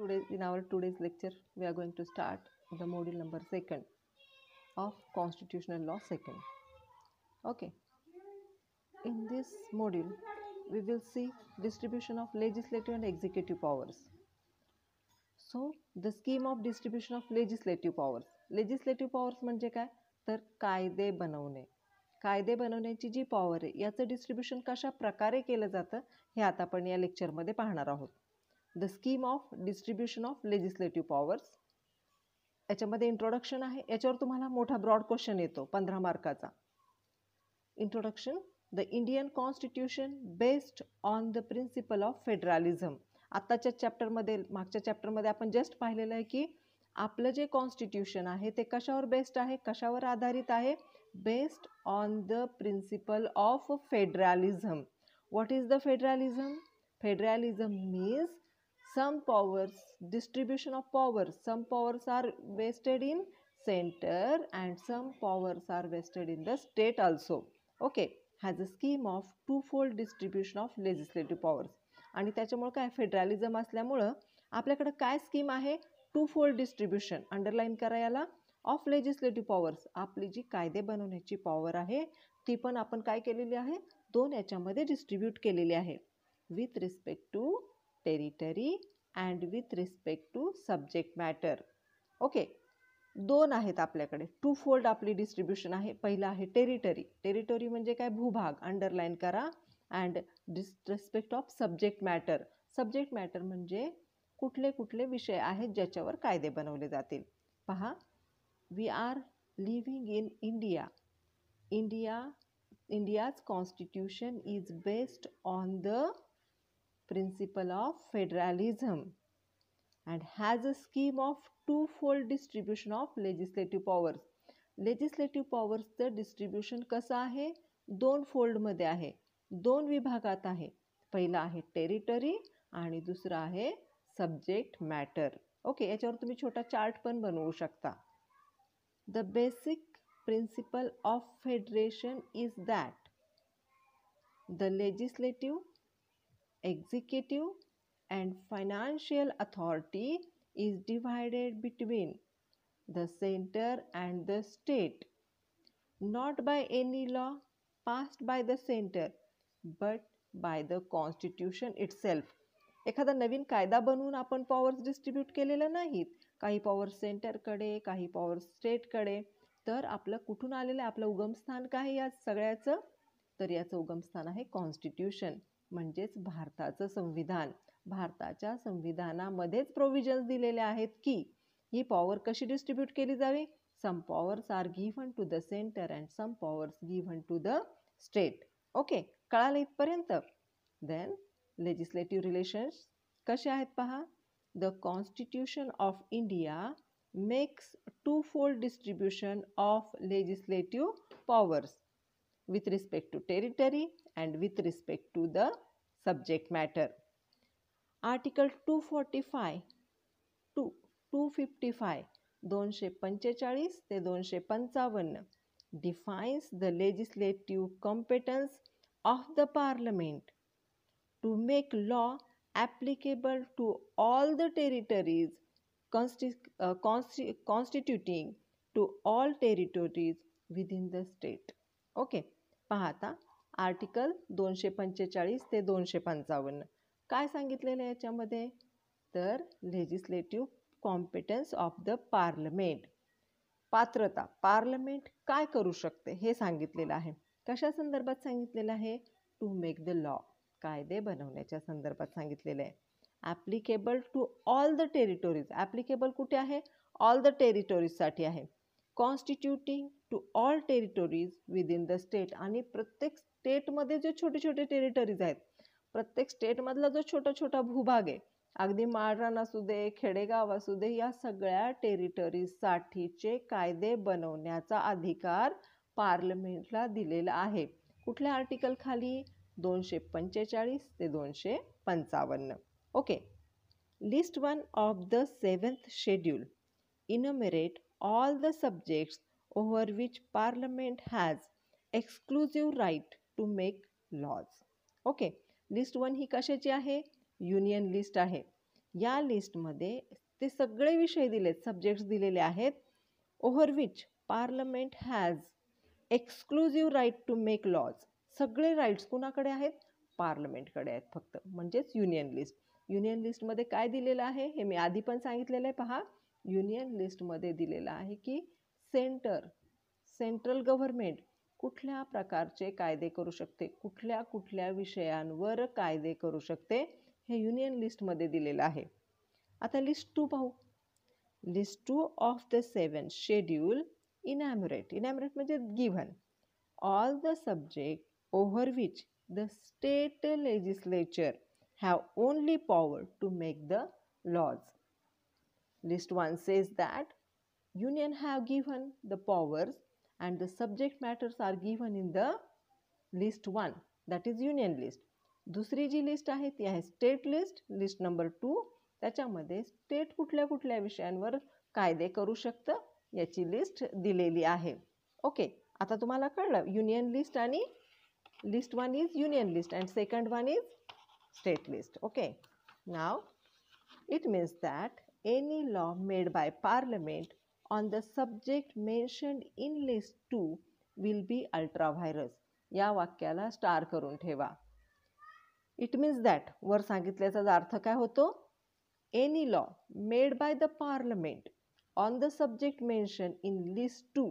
In our today's lecture, we are going to start the module number 2 of Constitutional Law 2nd. Okay. In this module, we will see distribution of legislative and executive powers. So, the scheme of distribution of legislative powers. Legislative powers म्हणजे काय? तर कायदे बनवणे. कायदे बनवण्याची जी power आहे याचं distribution कशा प्रकारे केलं जातं हे आता आपण या लेक्चरमध्ये पाहणार आहोत. The scheme of distribution of legislative powers. याच्यामध्ये इंट्रोडक्शन आहे. याच्यावर तुम्हाला मोठा ब्रॉड क्वेश्चन येतो 15 मार्काचा. Introduction. The Indian constitution based on the principle of federalism. आत्ताच्या चॅप्टरमध्ये मागच्या चॅप्टरमध्ये आपण जस्ट पाहिलेलं आहे की आपलं जे कॉन्स्टिट्यूशन आहे ते कशावर बेस्ड आहे, कशावर आधारित आहे? Based on the principle of federalism. What is the federalism? Federalism means some powers, distribution of powers. Some powers are vested in center and some powers are vested in the state also. Okay, has a scheme of twofold distribution of legislative powers. आणि त्याच्यामुळे काय federalism असल्यामुळं आपल्याकडे काय scheme आहे? टूफोल्ड distribution. Underline करा याला. Of legislative powers. आपली जी कायदे बनवण्याची पॉवर आहे ती पण आपण काय केलेली आहे? दोन याच्यामध्ये डिस्ट्रीब्यूट केलेली आहे. with respect to territory and with respect to subject matter. Okay, दोन आहेत आपल्याकडे. टू फोल्ड आपली डिस्ट्रीब्युशन आहे. पहिला आहे टेरिटरी. टेरिटरी म्हणजे काय? भूभाग. अंडरलाईन करा. And respect of subject matter. Subject matter म्हणजे कुठले कुठले विषय आहेत ज्याच्यावर कायदे बनवले जातील. पहा, we are living in India. India's constitution is based on the principle of federalism and has a scheme of twofold distribution of legislative powers. Legislative powers चं डिस्ट्रीब्युशन कसं आहे? दोन फोल्डमध्ये आहे, दोन विभागात आहे. पहिला आहे टेरिटरी आणि दुसरा आहे सब्जेक्ट मॅटर. ओके, याच्यावर तुम्ही छोटा चार्ट पण बनवू शकता. The basic principle of federation is that the legislative, executive and financial authority is divided between the center and the state, not by any law passed by the center but by the constitution itself. एखादा नवीन कायदा बनवून आपण powers distribute केलेले नाहीत. काही powers सेंटरकडे, काही powers स्टेटकडे. तर आपलं कुठून आलेलं आहे? आपलं उगमस्थान काय आहे या सगळ्याचं? तर याचं उगमस्थान आहे कॉन्स्टिट्यूशन म्हणजेच भारताचं संविधान. भारताच्या संविधानामध्येच प्रोव्हिजन्स दिलेले आहेत की ही पॉवर कशी डिस्ट्रीब्यूट केली जावी. Some powers are given to the centre and some powers given to the state. Okay, कळालं इथपर्यंत? देन लेजिस्लेटिव्ह रिलेशन्स कसे आहेत पहा. The constitution of India makes twofold distribution of legislative powers with respect to territory and with respect to the subject matter. Article 245 to 255 245 ते 255 defines the legislative competence of the parliament to make law applicable to all the territories constituting to all territories within the state. Okay, पहा आता article 245 ते 255 काय सांगितलेलं आहे याच्यामध्ये? तर legislative competence of the parliament. पात्रता, पार्लमेंट काय करू शकते हे सांगितलेलं आहे. कशा संदर्भात सांगितलेलं आहे? To make the law. कायदे बनवण्याच्या संदर्भात सांगितलेलं आहे. Applicable to all the territories. Applicable कुठे आहे? ऑल द टेरिटोरीजसाठी आहे. Constituting to all territories within the state. आणि प्रत्येक स्टेटमध्ये जे छोटे छोटे टेरिटरीज आहेत, प्रत्येक स्टेटमधला जो छोटा छोटा भूभाग आहे, अगदी माळरान असू दे, खेडेगाव असू दे, या सगळ्या टेरिटरीजसाठीचे कायदे बनवण्याचा अधिकार पार्लमेंटला दिलेला आहे. कुठल्या आर्टिकल खाली? 245 ते 255. Okay, list 1 of the 7th schedule enumerate all the subjects over which parliament has exclusive right to make laws. Okay, list 1 ही कशाची आहे? युनियन लिस्ट आहे. या लिस्टमध्ये ते सगळे विषय दिलेत, सब्जेक्ट्स दिलेले आहेत, over which parliament has exclusive right to make laws. सगळे राईट्स कुणाकडे आहेत? पार्लमेंटकडे आहेत फक्त, म्हणजेच युनियन लिस्ट. युनियन लिस्टमध्ये काय दिलेलं आहे हे मी आधी पण सांगितलेलं आहे. पहा, युनियन लिस्टमध्ये दिलेलं आहे की सेंट्रल गव्हर्नमेंट कुठल्या प्रकारचे कायदे करू शकते, कुठल्या कुठल्या विषयांवर कायदे करू शकते, हे युनियन लिस्टमध्ये दिलेलं आहे. आता लिस्ट 2 पाहू. लिस्ट 2 ऑफ द 7 शेड्यूल इनॅम्युरेट म्हणजे given all the subject over which the state legislature have only power to make the laws. List 1 says that union have given the powers and the subject matters are given in the list 1, that is union list. दुसरी जी list आहे ती आहे state list, list number 2. त्याच्यामध्ये state कुठल्या कुठल्या विषयांवर कायदे करू शकतं याची लिस्ट दिलेली आहे. ओके, आता तुम्हाला कळलं युनियन लिस्ट आणि list 1 is union list and second one is state list. Okay, now it means that any law made by parliament on the subject mentioned in list 2 will be ultra virus. या वाक्याला star करून ठेवा. It means that वर सांगितल्याचा अर्थ काय होतो? Any law made by the parliament on the subject mentioned in list 2,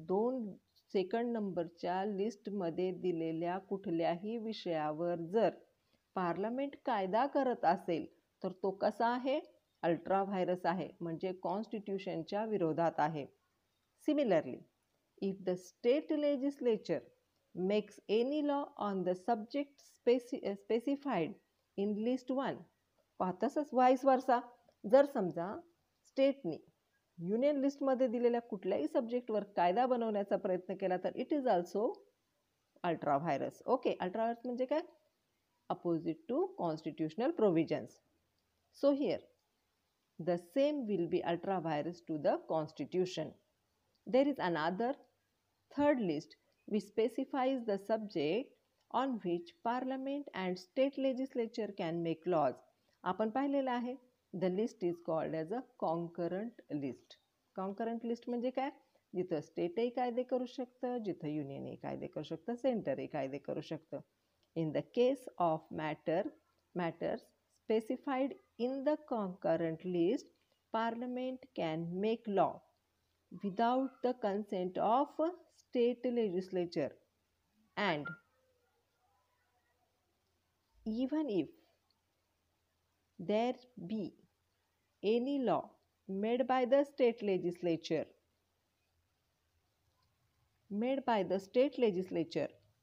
2 second नंबरच्या लिस्टमध्ये दिलेल्या कुठल्याही विषयावर जर पार्लमेंट कायदा करत असेल तर तो कसा आहे? अल्ट्रा व्हायरस आहे, म्हणजे कॉन्स्टिट्यूशनच्या विरोधात आहे. Similarly, if the state legislature makes any law on the subject specified in list 1, तसंच व्हाईस वर्सा, जर समजा स्टेटनी युनियन लिस्टमध्ये दिलेल्या कुठल्याही सब्जेक्टवर कायदा बनवण्याचा प्रयत्न केला तर it is also ultra virus. Okay, ultra virus म्हणजे काय? Opposite to constitutional provisions. So here the same will be ultra virus to the constitution. There is another third list which specifies the subject on which parliament and state legislature can make laws. आपण पाहिलेलं आहे. The list is called as a concurrent list. Concurrent list म्हणजे काय? जिथं स्टेटही कायदे करू शकतं, जिथं युनियनही कायदे करू शकतं, सेंटरही कायदे करू शकतं. In the case of matters specified in the concurrent list, Parliament can make law without the consent of state legislature, and even if there be any law made by the state legislature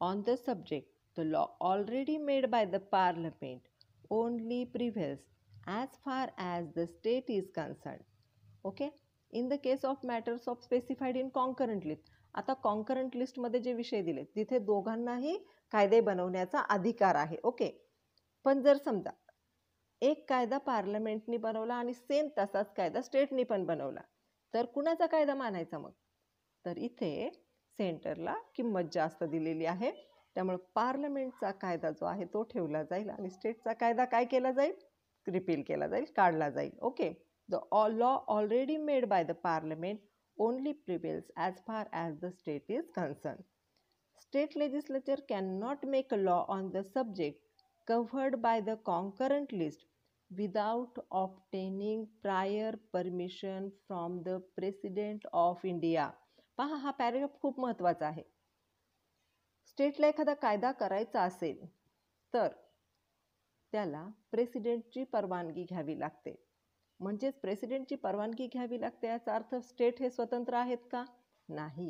on the subject, the law already made by the parliament only prevails as far as the state is concerned. Okay, in the case of matters of specified in concurrent list, आता concurrent list मध्ये जे विषय दिले तिथे दोघांनाही कायदे बनवण्याचा अधिकार आहे. ओके, पण जर समजा एक कायदा पार्लमेंटनी बनवला आणि सेम तसाच कायदा स्टेटनी पण बनवला तर कुणाचा कायदा मानायचा मग? तर इथे सेंटरला किंमत जास्त दिलेली आहे, त्यामुळे पार्लमेंटचा कायदा जो आहे तो ठेवला जाईल आणि स्टेटचा कायदा काय केला जाईल? रिपील केला जाईल, काढला जाईल. Okay, the law already made by the parliament only prevails as far as the state is concern. State legislature can not make a law on the subject covered by the concurrent list without obtaining prior permission from the president of India. पहा, हा paragraph खूप महत्त्वाचा आहे. स्टेटला एखादा कायदा करायचा असेल तर त्याला प्रेसिडेंटची परवानगी घ्यावी लागते. म्हणजेच प्रेसिडेंटची परवानगी घ्यावी लागते याचा अर्थ स्टेट हे स्वतंत्र आहेत का? नाही,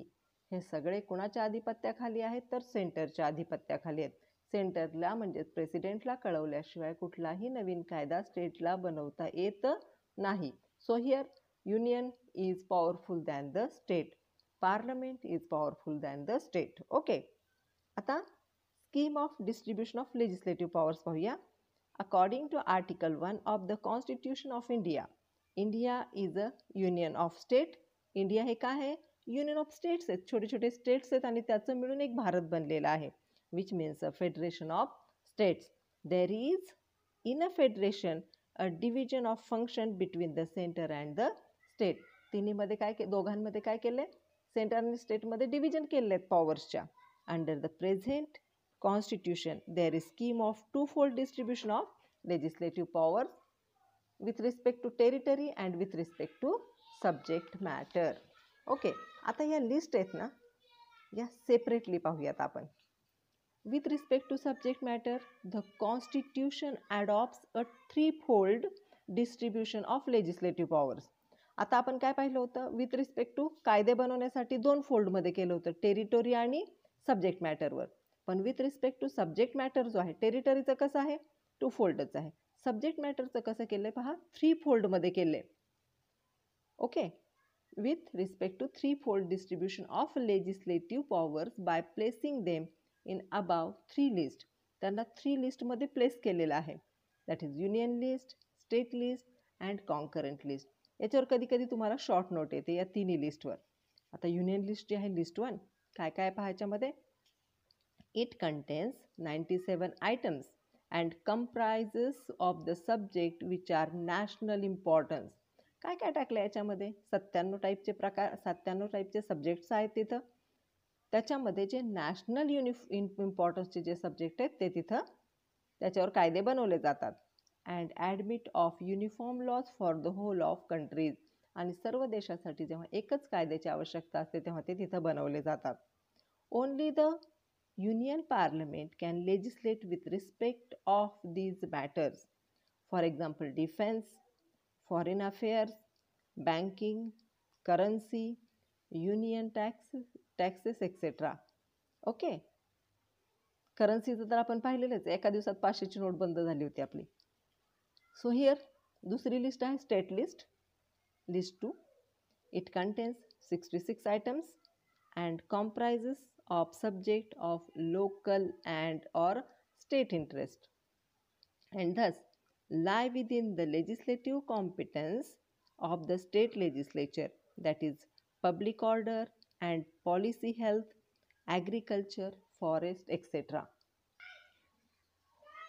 हे सगळे कुणाच्या आधिपत्याखाली आहेत? तर सेंटरच्या आधिपत्याखाली आहेत. सेंटरला म्हणजेच प्रेसिडेंटला कळवल्याशिवाय कुठलाही नवीन कायदा स्टेटला बनवता येत नाही. So here union is powerful than the state, parliament is powerful than the state. Okay, आता scheme of distribution of legislative powers पाहूया. According to article 1 of the constitution of India, India is a union of state. India हे काय आहे? Union of states आहेत, छोटे छोटे states आहेत आणि त्याचं मिळून एक भारत बनलेला आहे, which means a federation of states. There is in a federation a division of function between the centre and the state. तिन्हीमध्ये काय दोघांमध्ये काय केलं आहे, सेंटर आणि स्टेटमध्ये डिव्हिजन केले आहेत पॉवर्सच्या. Under the present constitution there is scheme of two fold distribution of legislative powers with respect to territory and with respect to subject matter. Okay, आता या लिस्ट आहेत ना, या सेपरेटली पाहूयात आपण. With respect to subject matter, the Constitution adopts a threefold distribution of legislative powers. आता आपण काय पाहिलं होतं, विथ रिस्पेक्ट टू कायदे बनवण्यासाठी 2 फोल्डमध्ये केलं होतं, टेरिटोरी आणि सब्जेक्ट मॅटरवर. पण with respect to subject matter जो आहे, टेरिटरीचं कसं आहे, 2 फोल्डच आहे. सब्जेक्ट मॅटरचं कसं केलं आहे पहा, 3 फोल्डमध्ये केलं आहे. Okay, with respect to 3 fold distribution of legislative powers by placing them in above 3 list. त्यांना 3 लिस्टमध्ये प्लेस केलेलं आहे. That is union list, state list and concurrent list. याच्यावर कधी कधी तुम्हाला शॉर्ट नोट येते या तिन्ही लिस्टवर. आता युनियन लिस्ट जी आहे, लिस्ट 1, काय काय पाहायच्यामध्ये, it contains 97 items and comprises of the subject which are national importance. काय काय टाकलं याच्यामध्ये, 97 टाईपचे प्रकार, 97 टाईपचे सब्जेक्ट्स आहेत तिथं. त्याच्यामध्ये जे नॅशनल इम्पॉर्टन्सचे जे सब्जेक्ट आहेत ते तिथं त्याच्यावर कायदे बनवले जातात. And admit of uniform laws for the whole of countries. आणि सर्व देशासाठी जेव्हा एकच कायद्याची आवश्यकता असते तेव्हा ते तिथं बनवले जातात. Only the union parliament can legislate with respect of these matters. For example defence, foreign affairs, banking, currency, union taxes etcetera. Okay, करन्सीचं तर आपण पाहिलेलंच, एका दिवसात 500ची नोट बंद झाली होती आपली. सो हिअर दुसरी लिस्ट आहे state list, list 2. It contains 66 items and comprises of subject of local and or state interest and thus lie within the legislative competence of the state legislature, that is public order and policy, health, agriculture, forest, etc.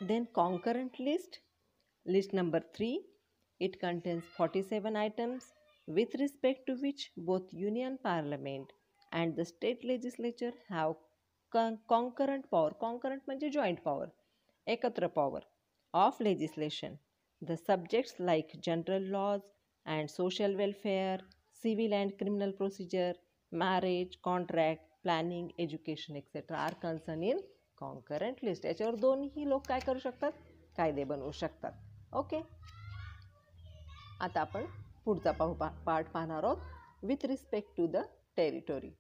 Then concurrent list, list number 3. It contains 47 items with respect to which both Union Parliament and the state legislature have concurrent power. Concurrent म्हणजे joint power, एकत्र power of legislation. The subjects like general laws and social welfare, civil and criminal procedure, marriage, contract, planning, education, etc. are concerned in concurrent list. याच्यावर दोन्ही लोक काय करू शकतात, कायदे बनवू शकतात. ओके, आता आपण पुढचा पार्ट पाहणार आहोत with respect to the territory.